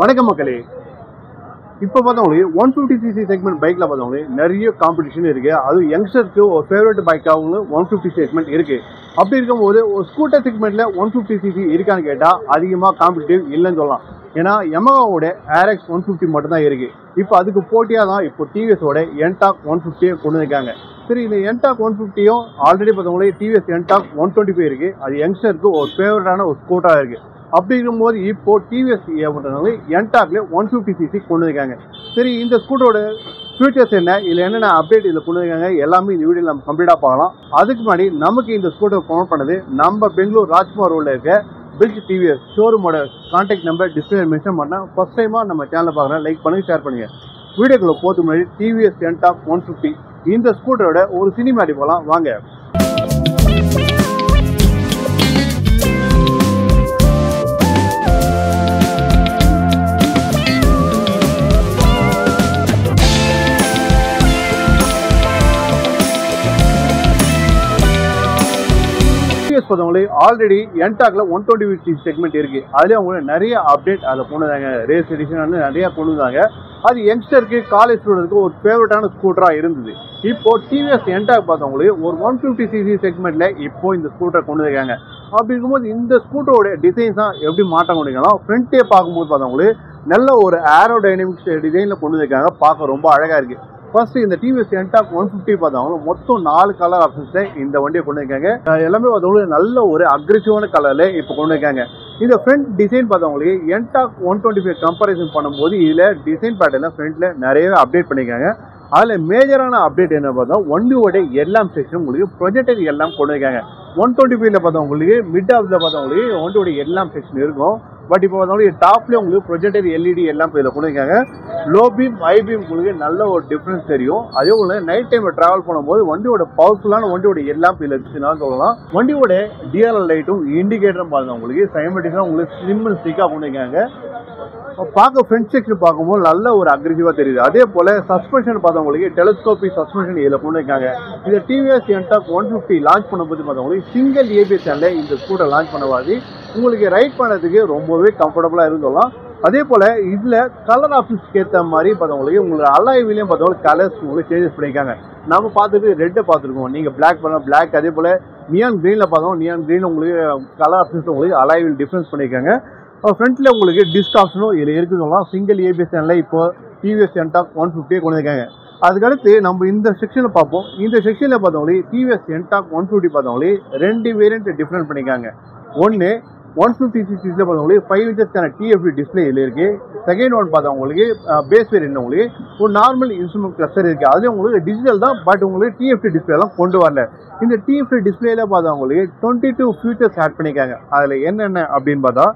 வணக்கம் மக்களே. இப்போ பார்த்தவங்களே 150cc செக்மெண்ட் பைக்கில் பார்த்தவங்களே நிறைய காம்படிஷன் இருக்குது. அதுவும் யங்ஸ்டர்ஸ்க்கு ஒரு ஃபேவரட் பைக்காகவும் 150 செக்மெண்ட் இருக்குது. அப்படி இருக்கும்போது ஒரு ஸ்கூட்டர் செக்மெண்ட்டில் 150cc இருக்கான்னு கேட்டால் அதிகமாக காம்படிட்டிவ் இல்லைன்னு சொல்லலாம். ஏன்னா யமஹாவோட RX 150 மட்டும்தான் இருக்குது. இப்போ அதுக்கு போட்டியாக தான் இப்போ டிவிஎஸோட NTORQ 150 கொண்டு வந்திருக்காங்க. சரி, இந்த NTORQ 150யும் ஆல்ரெடி பார்த்தவங்களே டிவிஎஸ் NTORQ 125 இருக்குது. அது யங்ஸ்டருக்கு ஒரு ஃபேவரட்டான ஒரு ஸ்கூட்டராக இருக்குது. அப்படி இருக்கும்போது இப்போ டிவிஎஸ் NTORQ 150cc கொண்டு வந்திருக்காங்க. சரி, இந்த ஸ்கூட்டரோட ஃபியூச்சர்ஸ் என்ன, இதில் என்னென்ன அப்டேட் இதில் கொண்டு வந்திருக்காங்க எல்லாமே இந்த வீடியோவில் நம்ம கம்ப்ளீட்டாக பார்க்கலாம். அதுக்கு முன்னாடி நமக்கு இந்த ஸ்கூட்டர் ப்ரொமோட் பண்ணது நம்ம பெங்களூர் ராஜ்குமார் ரோடில் இருக்க பிரிட்ஜ் டிவிஎஸ் ஷோரூமோட கான்டாக்ட் நம்பர் டிஸ்பிளே மென்ஷன் பண்ணால் ஃபர்ஸ்ட் டைமாக நம்ம சேனலை பார்க்குறேன். லைக் பண்ணுங்கள், ஷேர் பண்ணுங்கள். வீடியோக்குள்ளே போகிறதுக்கு முன்னாடி டிவிஎஸ் NTORQ 150 இந்த ஸ்கூட்டரோட ஒரு சினிமாட்டி போகலாம் வாங்க. ஆல்ரெடி NTORQ 120cc செக்மெண்ட் இருக்கு. அதுலேயே அவங்களுக்கு நிறைய அப்டேட் அதில் கொண்டு வந்தாங்க. ரேஸ் எடிஷன் நிறைய கொண்டு வந்தாங்க. அது யங்ஸ்டருக்கு காலேஜ் ஸ்டூடெண்ட்ஸ்க்கு ஒரு ஃபேவரட்டான ஸ்கூட்டராக இருந்தது. இப்போ டிவிஎஸ் NTORQ பார்த்தவங்களுக்கு ஒரு 150cc செக்மெண்ட்ல இப்போ இந்த ஸ்கூட்டரை கொண்டு வந்திருக்காங்க. அப்படி இருக்கும்போது இந்த ஸ்கூட்டரோட டிசைன்ஸ் தான் எப்படி மாற்றம் கொண்டிருக்கலாம். ஃப்ரண்ட்டே பார்க்கும்போது பார்த்தவங்களுக்கு நல்ல ஒரு ஏரோடைனமிக்ஸ் டிசைனில் கொண்டு வந்திருக்காங்க. பார்க்க ரொம்ப அழகாக இருக்குது. ஃபர்ஸ்ட் இந்த டிவிஎஸ் NTORQ 150 பார்த்தவங்க மொத்தம் 4 கலர் ஆப்ஷன்ஸில் இந்த வண்டியை கொண்டு வந்திருக்காங்க. எல்லாமே பார்த்தவங்களுக்கு நல்ல ஒரு அக்ரெசிவான கலரில் இப்போ கொண்டு வந்திருக்காங்க. இந்த ஃப்ரண்ட் டிசைன் பார்த்தவங்களுக்கு NTORQ 125 கம்பேரிசன் பண்ணும்போது இதில் டிசைன் பேட்டர்னில் ஃப்ரண்ட்டில் நிறையவே அப்டேட் பண்ணியிருக்காங்க. அதில் மேஜரான அப்டேட் என்ன பார்த்தா வண்டியோட எல்லாம் செக்ஷன் உங்களுக்கு ப்ரொஜெக்டர் எல்லாம் கொண்டு வந்திருக்காங்க. 125ல பார்த்தவங்களுக்கு மிட் ஆஃப்ல பார்த்தவங்களுக்கு வண்டியோட எல்லாம் செக்ஷன் இருக்கும். பட் இப்போ பார்த்தவங்களுக்கு டாப்லேயே உங்களுக்கு ப்ரொஜெக்டர் LED எல்லாம் இப்போ இதில் கொண்டு வந்திருக்காங்க. லோ பீம் ஹை பீம் உங்களுக்கு நல்ல ஒரு டிஃப்ரென்ஸ் தெரியும். அதே போல நைட் டைமில் ட்ராவல் பண்ணும்போது வண்டியோட பவர்ஃபுல்லான வண்டியோட எல்லாம் இதில் இருக்குன்னு சொல்லலாம். வண்டியோட DRL லைட்டும் இண்டிகேட்டரும் பாருங்க உங்களுக்கு சைமல்டேனியஸாக உங்களுக்கு ஸ்லிம் அண்ட் ஸ்டிக்காக கொண்டு வந்திருக்காங்க. பார்க்க ஃப்ரண்ட் செக்ஷன் பார்க்கும்போது நல்ல ஒரு அக்ரெசிவாக தெரியுது. அதே போல் சஸ்பென்ஷன் பார்த்தவங்களுக்கு டெலஸ்கோபிக் சஸ்பென்ஷன் இதில் கொண்டு வந்திருக்காங்க. இந்த டிவிஎஸ் NTORQ 150 லான்ச் பண்ணும்போது பார்த்தவங்களுக்கு சிங்கிள் ABS சேனலில் இந்த ஸ்கூட்டர் லான்ச் பண்ணவாதி உங்களுக்கு ரைட் பண்ணுறதுக்கு ரொம்பவே கம்ஃபர்டபுளாக இருந்தோம். அதே போல் இதில் கலர் ஆப்ஷன்ஸ்க்கு ஏற்ற மாதிரி பார்த்தவங்களுக்கு உங்களுக்கு அலாய்விலையும் பார்த்தவங்களுக்கு கலர்ஸ் உங்களுக்கு சேஞ்சஸ் பண்ணியிருக்காங்க. நம்ம பார்த்துட்டு ரெட்டை பார்த்துருக்கோம், நீங்கள் பிளாக் பண்ண பிளாக். அதே போல் நியான் க்ரீனில் பார்த்தோம், நியான் க்ரீன் உங்களுக்கு கலர் ஆப்ஷன்ஸ் உங்களுக்கு அலாய்வில் டிஃப்ரென்ஸ் பண்ணியிருக்காங்க. ஃப்ரண்ட்டில் உங்களுக்கு டிஸ்க் ஆப்ஷனும் இதில் இருக்குன்னு சொல்லலாம். சிங்கிள் ABS சேனலில் இப்போ டிவிஎஸ் NTORQ 150 கொண்டு வந்திருக்காங்க. அதுக்கடுத்து நம்ம இந்த செக்ஷனில் பார்ப்போம். இந்த செக்ஷனில் பார்த்தவங்களுக்கு டிவிஎஸ் NTORQ 150 பார்த்தவங்களுக்கு 2 வேரியன்ட் டிஃப்ரெண்ட் பண்ணியிருக்காங்க. ஒன்று 150cc பார்த்தவங்களுக்கு 5 inchஸ்க்கான TFT டிஸ்பிளே இதில் இருக்குது. செகண்ட் ஒன் பார்த்தவங்களுக்கு பேஸ் வேரியன்ட் உங்களுக்கு ஒரு நார்மல் இன்ஸ்ட்ருமெண்ட் கிளஸ்டர் இருக்குது. அதுலேயும் உங்களுக்கு டிஜிட்டல் தான், பட் உங்களுக்கு TFT டிஸ்பிளேலாம் கொண்டு வரல. இந்த TFT டிஸ்பிளேல பார்த்தவங்களுக்கு 22 ஃபீச்சர்ஸ் ஆட் பண்ணியிருக்காங்க. அதில் என்னென்ன அப்படின்னு பார்த்தா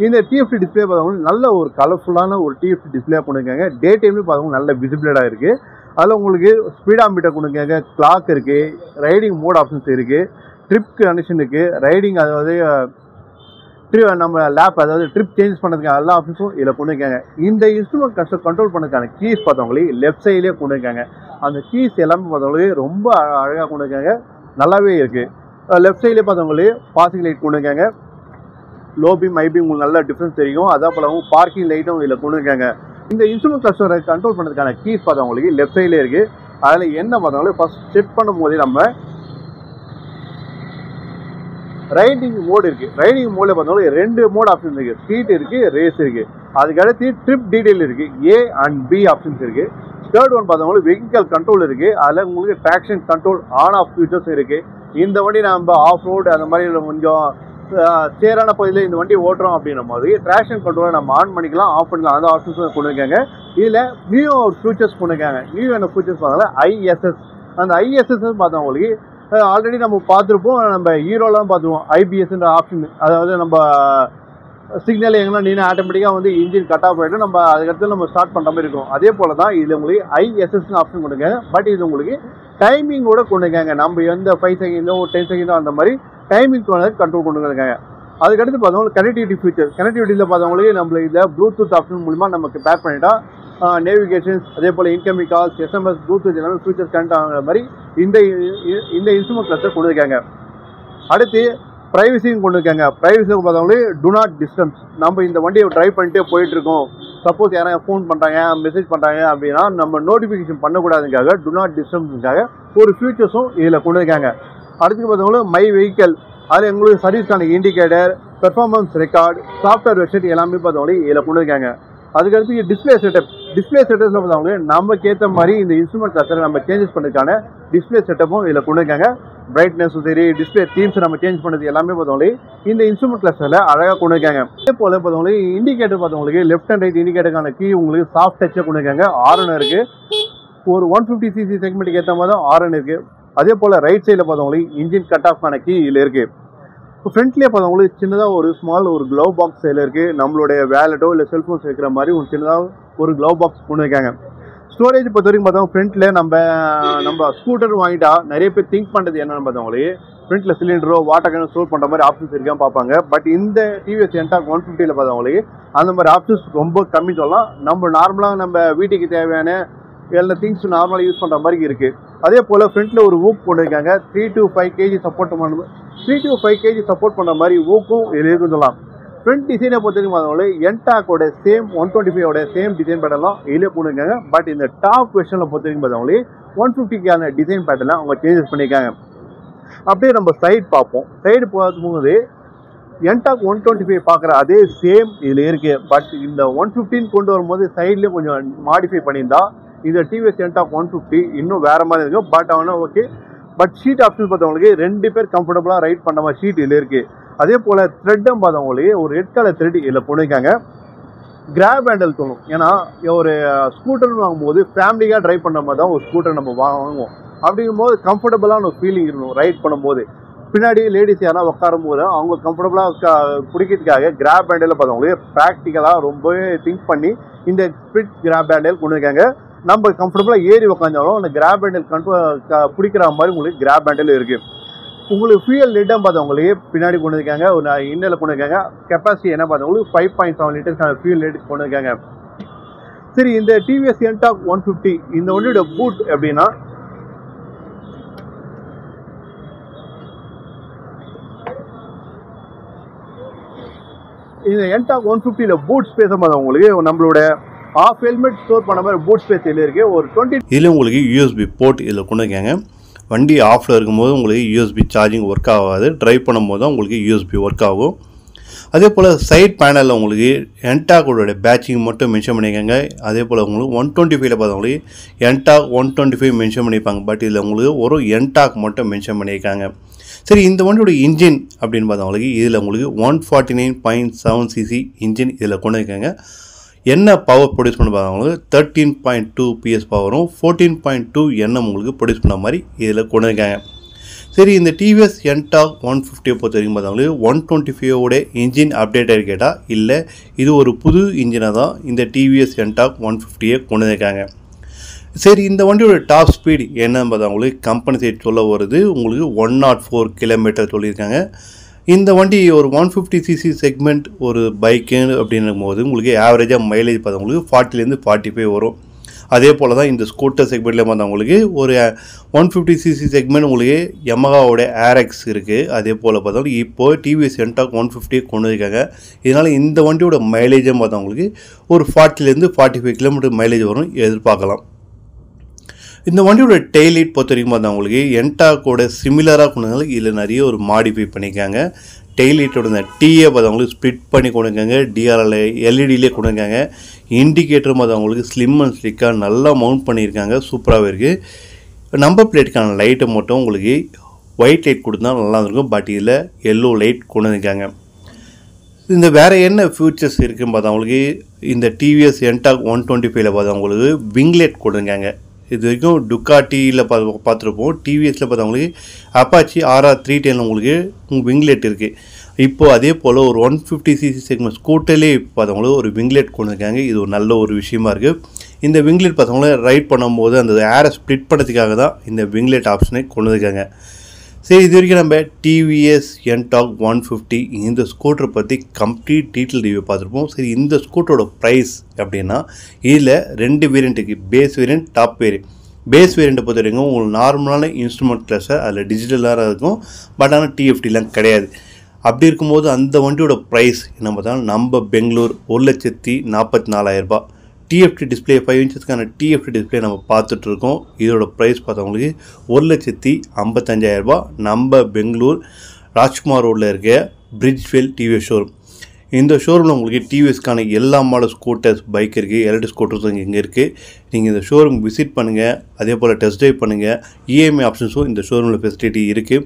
இந்த TFT டிஸ்பிளே பார்த்தவங்களுக்கு நல்ல ஒரு கலர்ஃபுல்லான ஒரு TFT டிஸ்பிளே கொண்டுருக்காங்க. டே டைம்லேயும் பார்த்தவங்க நல்ல விசிபிளாக இருக்குது. அதில் உங்களுக்கு ஸ்பீடா மீட்டர் கொண்டுருக்காங்க, கிளாக் இருக்குது, ரைடிங் மோட் ஆப்ஷன்ஸ் இருக்குது, ட்ரிப் கண்டிஷன் இருக்குது, ரைடிங் அதாவது நம்ம லேப் அதாவது ட்ரிப் சேஞ்ச் பண்ணுறதுக்கான எல்லா ஆப்ஷன்ஸும் இதில் கொண்டு இருக்காங்க. இந்த இன்ஸ்ட்ருமெண்ட் கஷ்டம் கண்ட்ரோல் பண்ணுறதுக்கான கீஸ் பார்த்தவங்களுக்கு லெஃப்ட் சைட்லேயே கொண்டு இருக்காங்க. அந்த கீஸ் எல்லாமே பார்த்தவங்களுக்கு ரொம்ப அழகாக கொண்டு இருக்காங்க, நல்லாவே இருக்குது. லெஃப்ட் சைட்லேயே பார்த்தவங்களுக்கு பாசிங் லைட் கொண்டு இருக்காங்க. லோ பீம் ஹை பீம் உங்களுக்கு நல்ல டிஃப்ரென்ஸ் தெரியும். அதே போல் பார்க்கிங் லைட்டும் இதில் கொண்டு இருக்காங்க. இந்த இன்ஸ்ட்ருமெண்ட் கிளஸ்டரை கண்ட்ரோல் பண்ணுறதுக்கான கீஸ் பார்த்தவங்களுக்கு லெஃப்ட் சைட்லேயே இருக்குது. அதில் என்ன பார்த்தவங்களுக்கு ஃபஸ்ட் செட் பண்ணும் போதே நம்ம ரைடிங் மோட் இருக்குது. ரைடிங் மோடில் பார்த்தவங்களுக்கு 2 மோட் ஆப்ஷன் இருக்குது. ஸ்பீட் இருக்குது, ரேஸ் இருக்குது. அதுக்கடுத்து ட்ரிப் டீடைல் இருக்குது, A and B ஆப்ஷன்ஸ் இருக்குது. தேர்ட் ஒன் பார்த்தவங்களுக்கு வெஹிக்கல் கண்ட்ரோல் இருக்குது. அதில் உங்களுக்கு traction control on off features இருக்குது. இந்த வண்டி நம்ம ஆஃப் ரோடு அந்த மாதிரி கொஞ்சம் சேரான பகுதியில் இந்த வண்டி ஓட்டுறோம் அப்படின்ற மாதிரி ட்ராக்ஷன் கண்ட்ரோலை நம்ம ஆன் பண்ணிக்கலாம், ஆஃப் பண்ணிக்கலாம். அந்த ஆப்ஷன்ஸும் கொண்டு இருக்காங்க. இதில் நியூ ஃபியூச்சர்ஸ் கொண்டு இருக்காங்க. நியூ என்ன ஃபியூச்சர்ஸ் பார்த்தாலும் ISS. அந்த ISS பார்த்தவங்களுக்கு ஆல்ரெடி நம்ம பார்த்துருப்போம். நம்ம ஹீரோலாம் பார்த்துருவோம் IBSன்ற ஆப்ஷன். அதாவது நம்ம சிக்னல் எங்கன்னா நீனா ஆட்டோமேட்டிக்காக வந்து இன்ஜின் கட் ஆஃப் ஆகிடும், நம்ம அதுக்கடுத்து நம்ம ஸ்டார்ட் பண்ணுற மாதிரி இருக்கும். அதே போல் தான் இதில் உங்களுக்கு ISS ஆப்ஷன் கொண்டு இருக்காங்க. பட் இது உங்களுக்கு டைமிங்கோட கொண்டு இருக்காங்க. நம்ம எந்த 5 செகண்டோ 10 செகண்டோ அந்த மாதிரி டைமிங் கண்ட்ரோல் கொண்டு இருக்காங்க. அதுக்கடுத்து பார்த்தவங்களுக்கு கனெக்டிவிட்டி ஃபீச்சர். கனெக்டிவிட்டியில் பார்த்தவங்களுக்கு நம்மள இதில் ப்ளூடூத் ஆப்ஷன் மூலிமா நமக்கு பேர் பண்ணிட்டா நேவிகேஷன்ஸ், அதே போல் இன்கமிங் கால்ஸ், SMS, ப்ளூடூத் எல்லாமே ஃபீச்சர்ஸ் கனெக்ட் ஆகிற மாதிரி இந்த இன்ஸ்ட்ருமெண்ட் கிளஸ்டர் கொண்டு இருக்காங்க. அடுத்து ப்ரைவசியும் கொண்டு இருக்காங்க. ப்ரைவசிக்கு பார்த்தவங்களே டு நாட் டிஸ்டர்ப். நம்ம இந்த வண்டியை ட்ரைவ் பண்ணிட்டே போயிட்டு இருக்கோம், சப்போஸ் யாராவது ஃபோன் பண்ணுறாங்க மெசேஜ் பண்ணுறாங்க அப்படின்னா நம்ம நோட்டிஃபிகேஷன் பண்ணக்கூடாதுக்காக டு நாட் டிஸ்டர்ப்ஸுக்காக ஒரு ஃபியூச்சர்ஸும் இதில் கொண்டு இருக்காங்க. அடுத்து பார்த்தவங்களும் மை வெஹிக்கல், அதில் எங்களுக்கு சர்வீஸ்க்கான indicator, performance record, software website எல்லாமே பார்த்தவங்களே இதில் கொண்டு இருக்காங்க. அதுக்கடுத்து டிஸ்பிளே செட்டப்ஸில் பார்த்தவங்களே நமக்கு ஏற்ற மாதிரி இந்த இன்ஸ்ட்ருமெண்ட் கிளஸ்டரை நம்ம சேஞ்சஸ் பண்ணுறதுக்கான டிஸ்பிளே செட்டப்பும் இதில் கொண்டு இருக்காங்க. பிரைட்னஸும் சரி, டிஸ்பிளே தீம்ஸ் நம்ம சேஞ்ச் பண்ணுறது எல்லாமே பார்த்தவங்களே இந்த இன்ஸ்ட்ருமெண்ட் கிளஸ்டரில் அழகாக கொண்டு இருக்காங்க. அதே போல் பார்த்தவங்களே இண்டிகேட்டர் பார்த்தவங்களுக்கு லெஃப்ட் அண்ட் ரைட் இண்டிகேட்டருக்கான கீ உங்களுக்கு சாஃப்ட் டச்சை கொண்டு இருக்காங்க. ஆர்என் இருக்குது, ஒரு 150cc செக்மெண்ட்டுக்கு ஏற்ற மாதிரி தான் ஆர்என் இருக்குது. அதே போல் ரைட் சைடில் பார்த்தவங்களுக்கு இன்ஜின் கட் ஆஃப்கான கீ இதில் இருக்குது. இப்போ ஃப்ரண்ட்லேயே பார்த்தவங்களுக்கு சின்னதாக ஒரு ஒரு க்ளவ் பாக்ஸ் இதில் இருக்குது. நம்மளுடைய வேலெட்டோ இல்லை செல்ஃபோன்ஸ் வைக்கிற மாதிரி ஒரு சின்னதாக ஒரு க்ளவ் பாக்ஸ் கொண்டு இருக்காங்க. ஸ்டோரேஜ் பொறுத்த வரைக்கும் பார்த்தோம் ஃப்ரண்ட்டில் நம்ம ஸ்கூட்டர் வாங்கிட்டா நிறைய பேர் திங்க் பண்ணுறது என்னென்னு பார்த்தவங்களே ஃப்ரண்ட்டில் சிலிண்டரோ வாட்டர் கேனோ ஸ்டோர் பண்ணுற மாதிரி ஆப்ஷன்ஸ் இருக்கான்னு பார்ப்பாங்க. பட் இந்த டிவிஎஸ் என்டாக் 150 பார்த்தவங்களுக்கு அந்த மாதிரி ஆப்ஷன்ஸ் ரொம்ப கம்மி சொல்லலாம். நம்ம நார்மலாக நம்ம வீட்டுக்கு தேவையான எல்லா திங்ஸ் நார்மலாக யூஸ் பண்ணுற மாதிரி இருக்குது. அதே போல் ஃப்ரண்ட்டில் ஒரு ஊக் கொண்டு இருக்காங்க. 3 to 5 kg சப்போர்ட் பண்ணுற மாதிரி ஊக்கும் இதில் இருக்குன்னு சொல்லலாம். ஃப்ரண்ட் டிசைனை பொறுத்த வரைக்கும் பார்த்தவங்களே என்டாக்கோட சேம் 125 சேம் டிசைன் பேட்டர்லாம் இதிலே போட்டுருக்காங்க. பட் இந்த டாப் வெர்ஷனில் பொறுத்த வரைக்கும் பார்த்தவங்களே 150க்கான டிசைன் பேட்டர்லாம் அவங்க சேஞ்சஸ் பண்ணியிருக்காங்க. அப்படியே நம்ம சைடு பார்ப்போம். சைடு பார்க்கும்போது என்டாக் 125 பார்க்குற அதே சேம் இதில் இருக்குது. பட் இந்த 115 கொண்டு வரும்போது சைட்லேயே கொஞ்சம் மாடிஃபை பண்ணியிருந்தா இந்த டிவிஎஸ் என்டாக் 150 இன்னும் வேறு மாதிரி இருக்கும். பட் ஆனால் ஓகே. பட் ஷீட் ஆப்ஷன்ஸ் பார்த்தவங்களுக்கு 2 பேர் கம்ஃபர்டபுளாக ரைட் பண்ண மாதிரி ஷீட் இதில் இருக்குது. அதே போல் த்ரெட்டும் பார்த்தவங்களுக்கு ஒரு ரெட் கலர் த்ரெட் இதில் பண்ணியிருக்காங்க. கிராப் ஹேண்டல் தோணும். ஏன்னா ஒரு ஸ்கூட்டர்னு வாங்கும்போது ஃபேமிலியாக ட்ரைவ் பண்ணுற மாதிரி தான் ஒரு ஸ்கூட்டர் நம்ம வாங்குவோம். அப்படிங்கும்போது கம்ஃபர்டபுளான ஒரு ஃபீலிங் இருக்கணும் ரைட் பண்ணும்போது. பின்னாடி லேடிஸ் யாராவது உட்காரும் போது அவங்க கம்ஃபர்டபுளாக பிடிக்கிறதுக்காக கிராப் ஹேண்டலில் பார்த்தவங்களுக்கு ப்ராக்டிக்கலாக ரொம்பவே திங்க் பண்ணி இந்த ஸ்பிட் கிராப் ஹேண்டல் கொண்டு இருக்காங்க. நம்ம கம்ஃபர்டபுளாக ஏறி உட்காந்தாலும் அந்த கிராப் ஹேண்டல் பிடிக்கிற மாதிரி உங்களுக்கு கிராப் ஹேண்டல் இருக்குது. உங்களுக்கு ஃபியூயல் லிட்டம் பார்த்தவங்களே பின்னாடி கொண்டு இருக்காங்க. ஒரு இன்னில் கொண்டு இருக்காங்க. கெப்பாசிட்டி என்ன பார்த்தவங்களுக்கு 5.7 லிட்டர்ஸ்க்கான ஃபியூயல் லிட் கொண்டு இருக்காங்க. சரி, இந்த டிவிஎஸ் என்டாக் 150 இந்த வண்டியோட பூட் எப்படின்னா இந்த என்டாக் 150 பூட் ஸ்பேஸ் பார்த்தவங்களுக்கு நம்மளோட ஆஃப் ஹெல்மெட் ஸ்டோர் பண்ண மாதிரி பூட் ஸ்பேஸ் இதில் இருக்குது. ஒரு 20 இதில் உங்களுக்கு யூஎஸ்பி போர்ட் இதில் கொண்டு இருக்காங்க. வண்டி ஆஃபில் இருக்கும்போது உங்களுக்கு யூஎஸ்பி சார்ஜிங் ஒர்க் ஆகாது. ட்ரைவ் பண்ணும்போது தான் உங்களுக்கு யூஎஸ்பி ஒர்க் ஆகும். அதே போல் சைட் பேனலில் உங்களுக்கு என்டாக்கோட பேட்சிங் மட்டும் மென்ஷன் பண்ணியிருக்காங்க. அதே போல் உங்களுக்கு 125 பார்த்தவங்களுக்கு என்டாக் 125 மென்ஷன் பண்ணியிருப்பாங்க. பட் இதில் உங்களுக்கு ஒரு என்டாக் மட்டும் மென்ஷன் பண்ணியிருக்காங்க. சரி, இந்த வண்டியோட இன்ஜின் அப்படின்னு பார்த்தவங்களுக்கு இதில் உங்களுக்கு 149.7 cc இன்ஜின் இதில் கொண்டு இருக்காங்க. என்ன பவர் ப்ரொடியூஸ் பண்ண பார்த்தவங்களுக்கு 13.2 PS பவரும் 14.2 Nm உங்களுக்கு ப்ரொடியூஸ் பண்ண மாதிரி இதில் கொண்டு இருக்காங்க. சரி, இந்த டிவிஎஸ் என்டாக் 150 பொறுத்த வரைக்கும் பார்த்தவங்களுக்கு 125 இன்ஜின் அப்டேட் கேட்டால் இல்லை, இது ஒரு புது இன்ஜினாக தான் இந்த டிவிஎஸ் என்டாக் 150 கொண்டு இருக்காங்க. சரி, இந்த வண்டியோட டாப் ஸ்பீடு என்னன்னு பார்த்தவங்களுக்கு கம்பெனி சைட் சொல்ல வருது உங்களுக்கு 104 km சொல்லியிருக்காங்க. இந்த வண்டி ஒரு 150cc செக்மெண்ட் ஒரு பைக்கு அப்படின்னும் போது உங்களுக்கு ஆவரேஜாக மைலேஜ் பார்த்தவங்களுக்கு 40லேருந்து 45 வரும். அதே போல் தான் இந்த ஸ்கூட்டர் செக்மெண்ட்டில் பார்த்தவங்களுக்கு ஒரு 150cc செக்மெண்ட் உங்களுக்கு யமஹாவோட ஆர்எக்ஸ் இருக்குது. அதே போல் பார்த்தவங்களுக்கு இப்போது டிவிஎஸ் என்டாக் 150 கொண்டு இருக்காங்க. இதனால் இந்த வண்டியோட மைலேஜும் பார்த்தவங்களுக்கு ஒரு 40லேருந்து 45 km மைலேஜ் வரும் எதிர்பார்க்கலாம். இந்த வண்டியோட டெய்லைட் பொறுத்த வரைக்கும் பார்த்தவங்களுக்கு என்டாக்கோட சிமிலராக கொண்டு இதில் நிறைய ஒரு மாடிஃபை பண்ணியிருக்காங்க. டெய்லைட்டோட இந்த டீயை பார்த்தவங்களுக்கு ஸ்ப்ளிட் பண்ணி கொண்டுருக்காங்க. டிஆர்எல் எல்இடியிலே கொண்டுருக்காங்க. இண்டிகேட்டரும் பார்த்தவங்களுக்கு ஸ்லிம் அண்ட் ஸ்லிக்காக நல்லா மவுண்ட் பண்ணியிருக்காங்க. சூப்பராகவே இருக்குது. நம்பர் பிளேட்டுக்கான லைட்டை மட்டும் உங்களுக்கு ஒயிட் லைட் கொடுத்தா நல்லா இருக்கும். பட் இதில் எல்லோ லைட் கொண்டு இருக்காங்க. இந்த வேறு என்ன ஃபியூச்சர்ஸ் இருக்குதுன்னு பார்த்தவங்களுக்கு இந்த டிவிஎஸ் என்டாக் 125 பார்த்தவங்களுக்கு விங்லெட் கொடுங்க. இது வரைக்கும் டுக்காட்டியில் பார்த்துருப்போம். டிவிஎஸில் பார்த்தவங்களுக்கு அப்பாச்சி RR 310 உங்களுக்கு விங்லெட் இருக்குது. இப்போது அதே போல் ஒரு 150cc செக்மெண்ட் ஸ்கூட்டர்லேயே பார்த்தவங்களுக்கு ஒரு விங்லெட் கொண்டு இருக்காங்க. இது ஒரு நல்ல ஒரு விஷயமா இருக்குது. இந்த விங்லெட் பார்த்தவங்கள ரைட் பண்ணும்போது அந்த ஏரை ஸ்ப்ளிட் பண்ணுறதுக்காக தான் இந்த விங்லெட் ஆப்ஷனை கொண்டு இருக்காங்க. சரி, இது வரைக்கும் நம்ம டிவிஎஸ் என்டாக் 150 இந்த ஸ்கூட்டரை பற்றி கம்ப்ளீட் டீட்டெயில் ரிவ்யூ பார்த்துருப்போம். சரி, இந்த ஸ்கூட்டரோட ப்ரைஸ் அப்படின்னா இதில் 2 வேரியண்ட்டுக்கு base variant, top variant. Base வேரியண்ட்டை பொறுத்த வரைக்கும் உங்களுக்கு நார்மலான இன்ஸ்ட்ருமெண்ட் கிளஸ்டர் அதில் டிஜிட்டலாக இருக்கும். பட் ஆனால் டிஎஃப்டிலாம் கிடையாது. அப்படி இருக்கும்போது அந்த வண்டியோட ப்ரைஸ் என்ன பார்த்தாலும் நம்ம பெங்களூர் 1,44,000 டிஎஃப்டி டிஸ்பிளே 5 இன்ச்சஸ்க்கான டிஎஃப்டி டிஸ்பிளே நம்ம பார்த்துட்ருக்கோம். இதோட ப்ரைஸ் பார்த்தவங்களுக்கு 1,55,000 நம்ம பெங்களூர் ராஜ்குமார் ரோடில் இருக்க பிரிட்ஜ்வேல் டிவிஎஸ் ஷோரூம். இந்த ஷோரூமில் உங்களுக்கு டிவிஎஸ்க்கான எல்லா மாடல் ஸ்கூட்டர்ஸ், பைக் இருக்குது, எலக்ட்ரிக் ஸ்கூட்டர்ஸும் இங்கே இருக்குது. நீங்கள் இந்த ஷோரூம் விசிட் பண்ணுங்கள். அதே போல் டெஸ்ட் ட்ரைவ் பண்ணுங்கள். இஎம்ஐ ஆப்ஷன்ஸும் இந்த ஷோரூமில் ஃபெசிலிட்டி இருக்குது.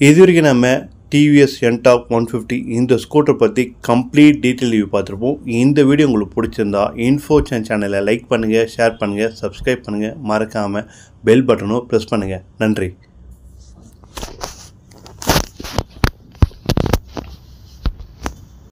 இது வரைக்கும் நம்ம டிவிஎஸ் என்டாக் 150 இந்த ஸ்கூட்டர் பற்றி கம்ப்ளீட் டீட்டெயில் ரிவ்யூ பார்த்துருப்போம். இந்த வீடியோ உங்களுக்கு பிடிச்சிருந்தா இன்ஃபோ சேனலை லைக் பண்ணுங்கள், ஷேர் பண்ணுங்கள், சப்ஸ்கிரைப் பண்ணுங்கள், மறக்காமல் பெல் பட்டனும் ப்ரெஸ் பண்ணுங்கள். நன்றி.